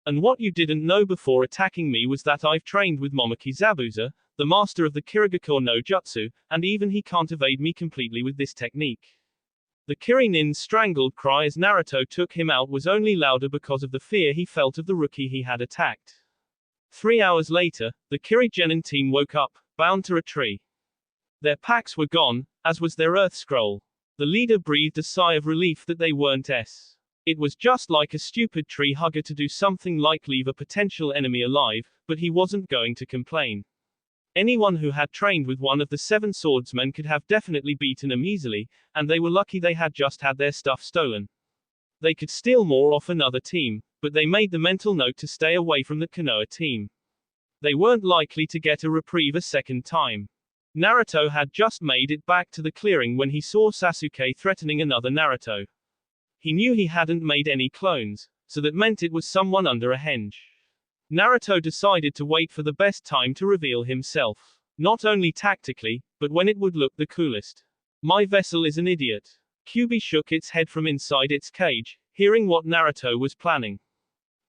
And what you didn't know before attacking me was that I've trained with Momoki Zabuza, the master of the Kirigakure no Jutsu, and even he can't evade me completely with this technique. The Kiri-nin's strangled cry as Naruto took him out was only louder because of the fear he felt of the rookie he had attacked. 3 hours later, the Kiri genin team woke up, bound to a tree. Their packs were gone, as was their earth scroll. The leader breathed a sigh of relief that they weren't s. It was just like a stupid tree hugger to do something like leave a potential enemy alive, but he wasn't going to complain. Anyone who had trained with one of the 7 swordsmen could have definitely beaten him easily, and they were lucky they had just had their stuff stolen. They could steal more off another team, but they made the mental note to stay away from the Konoha team. They weren't likely to get a reprieve a second time. Naruto had just made it back to the clearing when he saw Sasuke threatening another Naruto. He knew he hadn't made any clones, so that meant it was someone under a henge. Naruto decided to wait for the best time to reveal himself. Not only tactically, but when it would look the coolest. My vessel is an idiot. Kyuubi shook its head from inside its cage, hearing what Naruto was planning.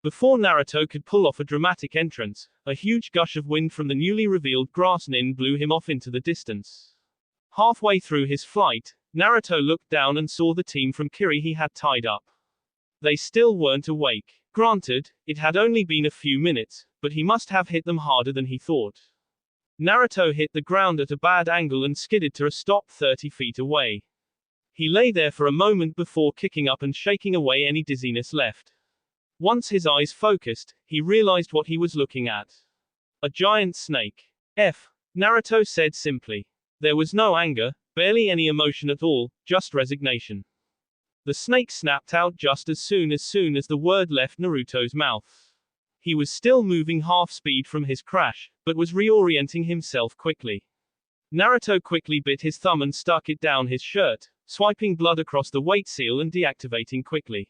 Before Naruto could pull off a dramatic entrance, a huge gush of wind from the newly revealed grass nin blew him off into the distance. Halfway through his flight, Naruto looked down and saw the team from Kiri he had tied up. They still weren't awake. Granted, it had only been a few minutes, but he must have hit them harder than he thought. Naruto hit the ground at a bad angle and skidded to a stop 30 feet away. He lay there for a moment before kicking up and shaking away any dizziness left. Once his eyes focused, he realized what he was looking at. A giant snake. Naruto said simply. There was no anger, barely any emotion at all, just resignation. The snake snapped out just as soon as the word left Naruto's mouth. He was still moving half speed from his crash, but was reorienting himself quickly. Naruto quickly bit his thumb and stuck it down his shirt, swiping blood across the weight seal and deactivating quickly.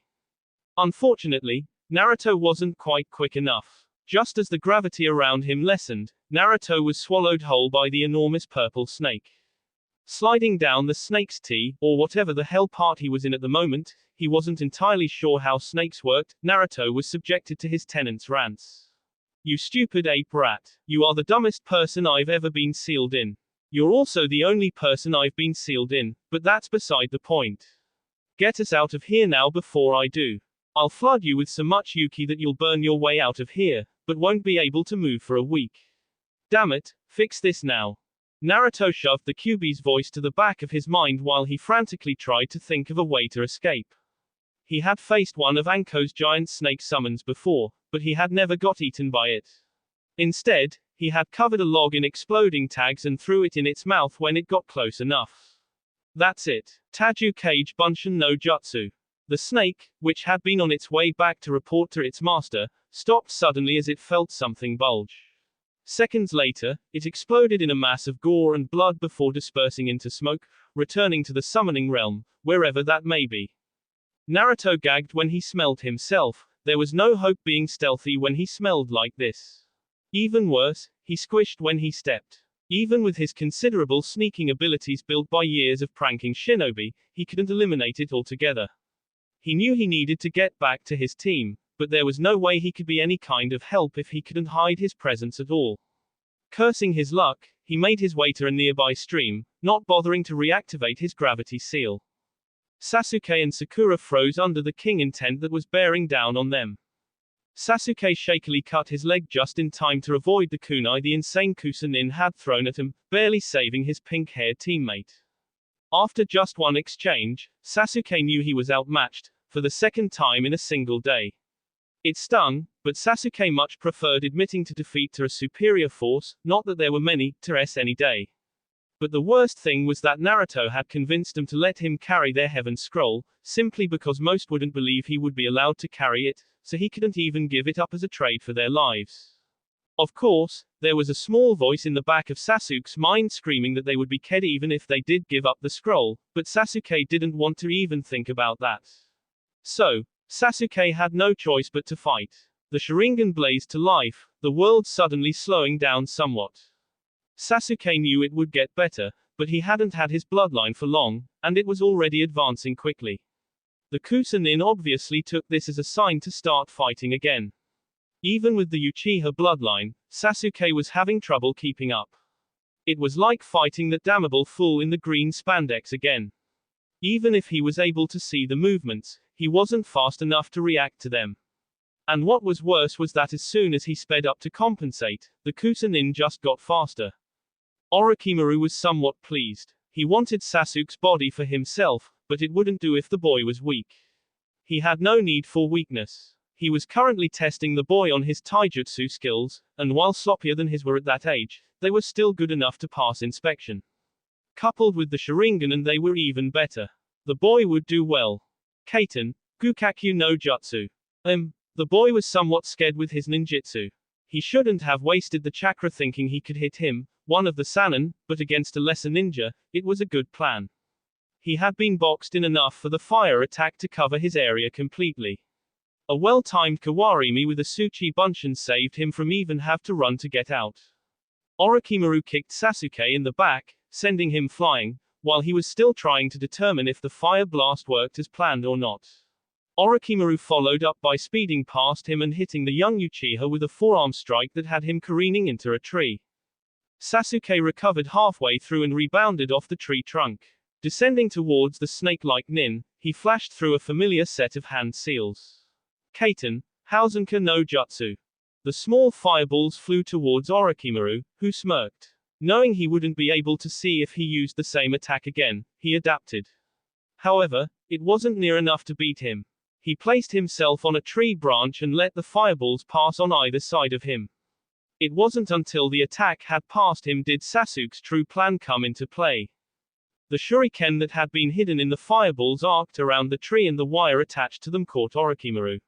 Unfortunately, Naruto wasn't quite quick enough. Just as the gravity around him lessened, Naruto was swallowed whole by the enormous purple snake. Sliding down the snake's teeth, or whatever the hell part he was in at the moment, he wasn't entirely sure how snakes worked, Naruto was subjected to his tenant's rants. You stupid ape rat. You are the dumbest person I've ever been sealed in. You're also the only person I've been sealed in, but that's beside the point. Get us out of here now before I do. I'll flood you with so much yuki that you'll burn your way out of here, but won't be able to move for a week. Damn it, fix this now. Naruto shoved the Kyuubi's voice to the back of his mind while he frantically tried to think of a way to escape. He had faced one of Anko's giant snake summons before, but he had never got eaten by it. Instead, he had covered a log in exploding tags and threw it in its mouth when it got close enough. That's it. Taju Kage Bunshin no Jutsu. The snake, which had been on its way back to report to its master, stopped suddenly as it felt something bulge. Seconds later, it exploded in a mass of gore and blood before dispersing into smoke, returning to the summoning realm, wherever that may be. Naruto gagged when he smelled himself. There was no hope being stealthy when he smelled like this. Even worse, he squished when he stepped. Even with his considerable sneaking abilities built by years of pranking shinobi, he couldn't eliminate it altogether. He knew he needed to get back to his team, but there was no way he could be any kind of help if he couldn't hide his presence at all. Cursing his luck, he made his way to a nearby stream, not bothering to reactivate his gravity seal. Sasuke and Sakura froze under the king intent that was bearing down on them. Sasuke shakily cut his leg just in time to avoid the kunai the insane Kusanin had thrown at him, barely saving his pink-haired teammate. After just one exchange, Sasuke knew he was outmatched, for the second time in a single day. It stung, but Sasuke much preferred admitting to defeat to a superior force, not that there were many, to any day. But the worst thing was that Naruto had convinced them to let him carry their heaven scroll, simply because most wouldn't believe he would be allowed to carry it, so he couldn't even give it up as a trade for their lives. Of course, there was a small voice in the back of Sasuke's mind screaming that they would be ked even if they did give up the scroll, but Sasuke didn't want to even think about that. So, Sasuke had no choice but to fight. The Sharingan blazed to life, the world suddenly slowing down somewhat. Sasuke knew it would get better, but he hadn't had his bloodline for long, and it was already advancing quickly. The Kusanin obviously took this as a sign to start fighting again. Even with the Uchiha bloodline, Sasuke was having trouble keeping up. It was like fighting that damnable fool in the green spandex again. Even if he was able to see the movements, he wasn't fast enough to react to them. And what was worse was that as soon as he sped up to compensate, the Kusanin just got faster. Orochimaru was somewhat pleased. He wanted Sasuke's body for himself, but it wouldn't do if the boy was weak. He had no need for weakness. He was currently testing the boy on his taijutsu skills, and while sloppier than his were at that age, they were still good enough to pass inspection. Coupled with the Sharingan and they were even better. The boy would do well. Kaiten, Gukakyu no Jutsu. The boy was somewhat scared with his ninjutsu. He shouldn't have wasted the chakra thinking he could hit him, one of the Sannin, but against a lesser ninja, it was a good plan. He had been boxed in enough for the fire attack to cover his area completely. A well-timed Kawarimi with a Tsuchi Bunshin saved him from even have to run to get out. Orochimaru kicked Sasuke in the back, sending him flying, while he was still trying to determine if the fire blast worked as planned or not. Orochimaru followed up by speeding past him and hitting the young Uchiha with a forearm strike that had him careening into a tree. Sasuke recovered halfway through and rebounded off the tree trunk. Descending towards the snake-like nin, he flashed through a familiar set of hand seals. Kaiten, Hausenka no Jutsu. The small fireballs flew towards Orochimaru, who smirked. Knowing he wouldn't be able to see if he used the same attack again, he adapted. However, it wasn't near enough to beat him. He placed himself on a tree branch and let the fireballs pass on either side of him. It wasn't until the attack had passed him did Sasuke's true plan come into play. The shuriken that had been hidden in the fireballs arced around the tree and the wire attached to them caught Orochimaru.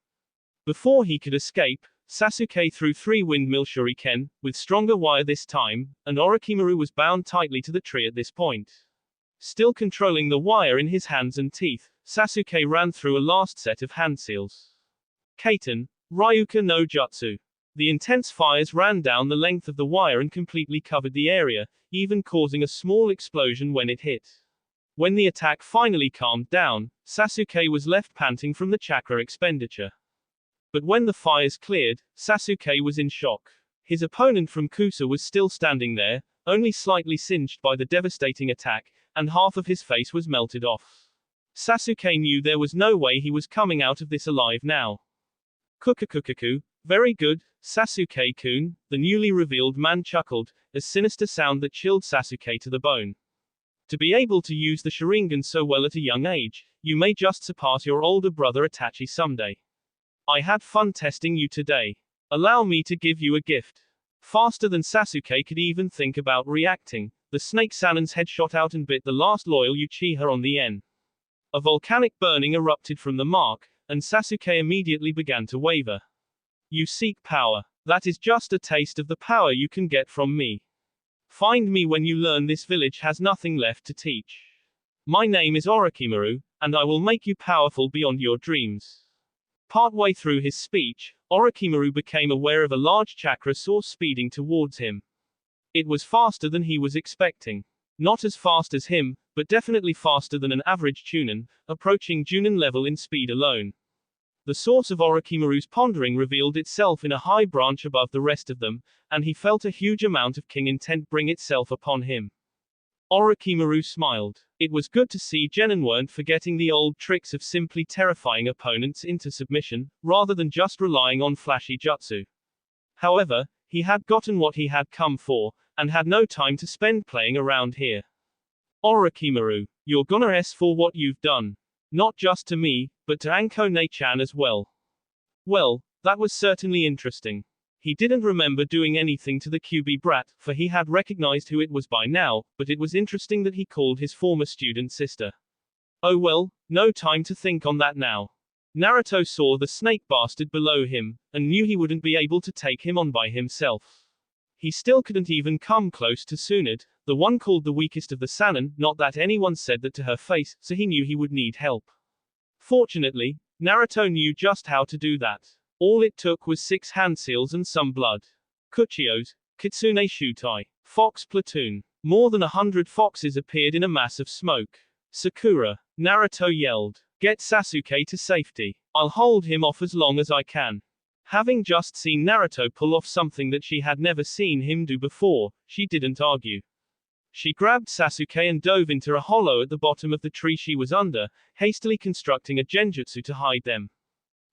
Before he could escape, Sasuke threw 3 windmill shuriken, with stronger wire this time, and Orochimaru was bound tightly to the tree at this point. Still controlling the wire in his hands and teeth, Sasuke ran through a last set of hand seals. Kaiten, Ryuka no Jutsu. The intense fires ran down the length of the wire and completely covered the area, even causing a small explosion when it hit. When the attack finally calmed down, Sasuke was left panting from the chakra expenditure. But when the fires cleared, Sasuke was in shock. His opponent from Kusa was still standing there, only slightly singed by the devastating attack, and half of his face was melted off. Sasuke knew there was no way he was coming out of this alive now. Kukakukaku, very good, Sasuke-kun, the newly revealed man chuckled, a sinister sound that chilled Sasuke to the bone. To be able to use the Sharingan so well at a young age, you may just surpass your older brother Itachi someday. I had fun testing you today. Allow me to give you a gift. Faster than Sasuke could even think about reacting, the snake Sannin's head shot out and bit the last loyal Uchiha on the N. A volcanic burning erupted from the mark, and Sasuke immediately began to waver. You seek power. That is just a taste of the power you can get from me. Find me when you learn this village has nothing left to teach. My name is Orochimaru, and I will make you powerful beyond your dreams. Partway through his speech, Orochimaru became aware of a large chakra source speeding towards him. It was faster than he was expecting. Not as fast as him, but definitely faster than an average Chunin, approaching Junin level in speed alone. The source of Orochimaru's pondering revealed itself in a high branch above the rest of them, and he felt a huge amount of king intent bring itself upon him. Orochimaru smiled. It was good to see Genin weren't forgetting the old tricks of simply terrifying opponents into submission, rather than just relying on flashy jutsu. However, he had gotten what he had come for, and had no time to spend playing around here. Orochimaru, you're gonna S for what you've done. Not just to me, but to Anko Ne-chan as well. Well, that was certainly interesting. He didn't remember doing anything to the QB brat, for he had recognized who it was by now, but it was interesting that he called his former student sister. Oh well, no time to think on that now. Naruto saw the snake bastard below him, and knew he wouldn't be able to take him on by himself. He still couldn't even come close to Tsunade, the one called the weakest of the Sannin, not that anyone said that to her face, so he knew he would need help. Fortunately, Naruto knew just how to do that. All it took was 6 hand seals and some blood. Kuchiyos, Kitsune Shutai. Fox platoon. More than 100 foxes appeared in a mass of smoke. Sakura. Naruto yelled. Get Sasuke to safety. I'll hold him off as long as I can. Having just seen Naruto pull off something that she had never seen him do before, she didn't argue. She grabbed Sasuke and dove into a hollow at the bottom of the tree she was under, hastily constructing a genjutsu to hide them.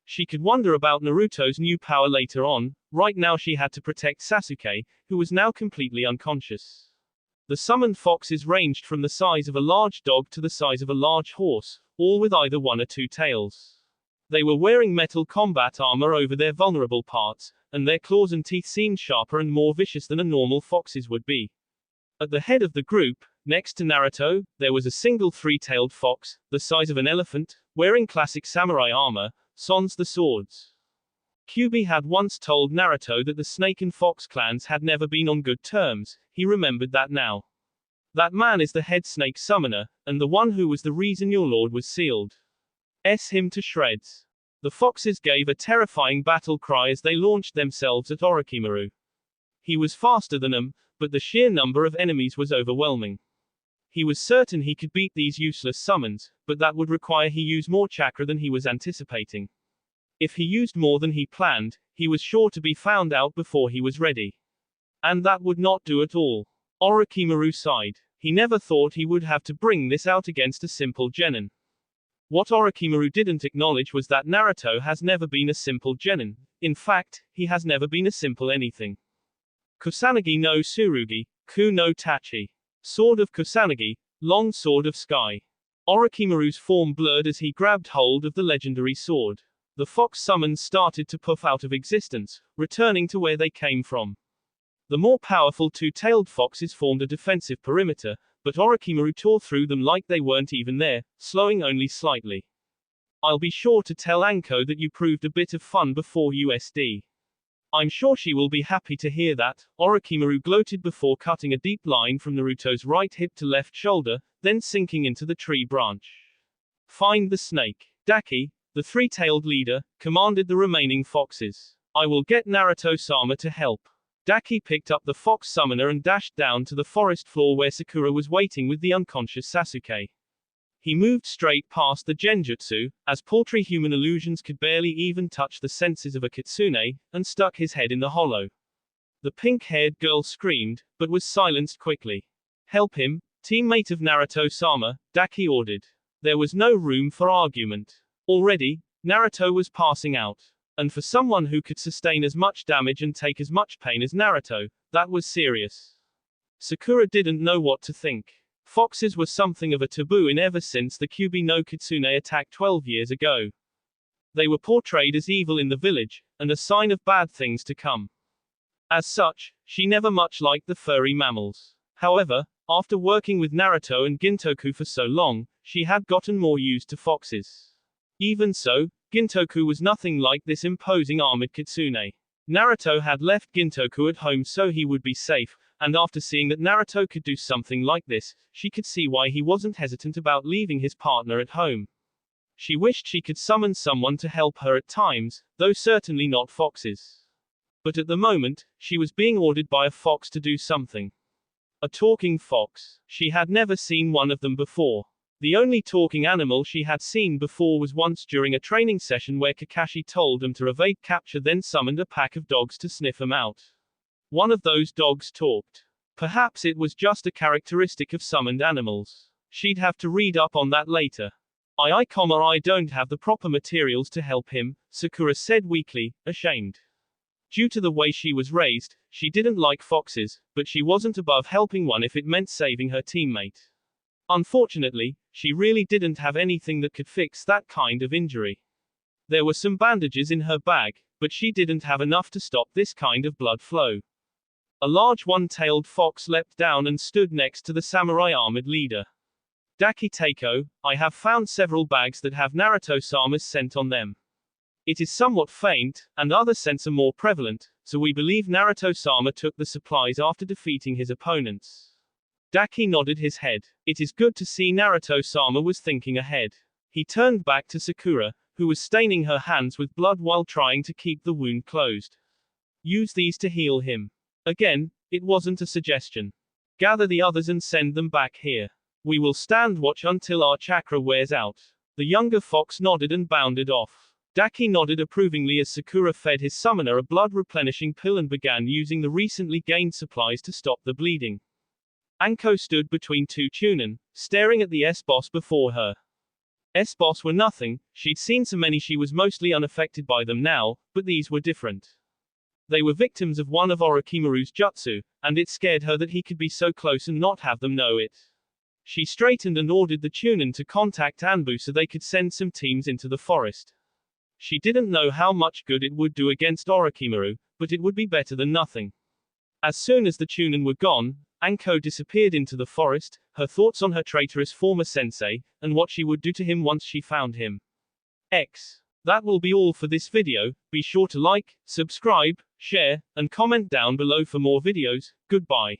She could wonder about Naruto's new power later on, right now she had to protect Sasuke, who was now completely unconscious. The summoned foxes ranged from the size of a large dog to the size of a large horse, all with either 1 or 2 tails. They were wearing metal combat armor over their vulnerable parts, and their claws and teeth seemed sharper and more vicious than a normal fox's would be. At the head of the group, next to Naruto, there was a single 3-tailed fox, the size of an elephant, wearing classic samurai armor, sans the swords. Kyuubi had once told Naruto that the Snake and Fox clans had never been on good terms. He remembered that now. That man is the head snake summoner, and the one who was the reason your lord was sealed. Him to shreds. The foxes gave a terrifying battle cry as they launched themselves at Orochimaru. He was faster than them, but the sheer number of enemies was overwhelming. He was certain he could beat these useless summons, but that would require he use more chakra than he was anticipating. If he used more than he planned, he was sure to be found out before he was ready. And that would not do at all. Orochimaru sighed. He never thought he would have to bring this out against a simple genin. What Orochimaru didn't acknowledge was that Naruto has never been a simple genin. In fact, he has never been a simple anything. Kusanagi no Tsurugi, Ku no Tachi. Sword of Kusanagi, long sword of sky. Orochimaru's form blurred as he grabbed hold of the legendary sword. The fox summons started to puff out of existence, returning to where they came from. The more powerful two-tailed foxes formed a defensive perimeter, but Orochimaru tore through them like they weren't even there, slowing only slightly. I'll be sure to tell Anko that you proved a bit of fun before USD. I'm sure she will be happy to hear that, Orochimaru gloated before cutting a deep line from Naruto's right hip to left shoulder, then sinking into the tree branch. Find the snake. Daki, the three-tailed leader, commanded the remaining foxes. I will get Naruto-sama to help. Daki picked up the fox summoner and dashed down to the forest floor where Sakura was waiting with the unconscious Sasuke. He moved straight past the genjutsu, as paltry human illusions could barely even touch the senses of a kitsune, and stuck his head in the hollow. The pink-haired girl screamed, but was silenced quickly. Help him, teammate of Naruto-sama, Daki ordered. There was no room for argument. Already, Naruto was passing out. And for someone who could sustain as much damage and take as much pain as Naruto, that was serious. Sakura didn't know what to think. Foxes were something of a taboo in ever since the Kyuubi no Kitsune attack 12 years ago. They were portrayed as evil in the village, and a sign of bad things to come. As such, she never much liked the furry mammals. However, after working with Naruto and Gintoku for so long, she had gotten more used to foxes. Even so, Gintoku was nothing like this imposing armored kitsune. Naruto had left Gintoku at home so he would be safe, and after seeing that Naruto could do something like this, she could see why he wasn't hesitant about leaving his partner at home. She wished she could summon someone to help her at times, though certainly not foxes. But at the moment, she was being ordered by a fox to do something. A talking fox. She had never seen one of them before. The only talking animal she had seen before was once during a training session where Kakashi told them to evade capture, then summoned a pack of dogs to sniff them out. One of those dogs talked. Perhaps it was just a characteristic of summoned animals. She'd have to read up on that later. I don't have the proper materials to help him, Sakura said weakly, ashamed. Due to the way she was raised, she didn't like foxes, but she wasn't above helping one if it meant saving her teammate. Unfortunately, she really didn't have anything that could fix that kind of injury. There were some bandages in her bag, but she didn't have enough to stop this kind of blood flow. A large one-tailed fox leapt down and stood next to the samurai armored leader. Daki Teiko, I have found several bags that have Naruto-sama's scent on them. It is somewhat faint, and other scents are more prevalent, so we believe Naruto-sama took the supplies after defeating his opponents. Daki nodded his head. It is good to see Naruto-sama was thinking ahead. He turned back to Sakura, who was staining her hands with blood while trying to keep the wound closed. Use these to heal him. Again, it wasn't a suggestion. Gather the others and send them back here. We will stand watch until our chakra wears out. The younger fox nodded and bounded off. Daki nodded approvingly as Sakura fed his summoner a blood-replenishing pill and began using the recently gained supplies to stop the bleeding. Anko stood between two Chunin, staring at the S-boss before her. S-boss were nothing, she'd seen so many she was mostly unaffected by them now, but these were different. They were victims of one of Orochimaru's jutsu, and it scared her that he could be so close and not have them know it. She straightened and ordered the Chunin to contact Anbu so they could send some teams into the forest. She didn't know how much good it would do against Orochimaru, but it would be better than nothing. As soon as the Chunin were gone, Anko disappeared into the forest, her thoughts on her traitorous former sensei, and what she would do to him once she found him. That will be all for this video. Be sure to like, subscribe, share, and comment down below for more videos. Goodbye.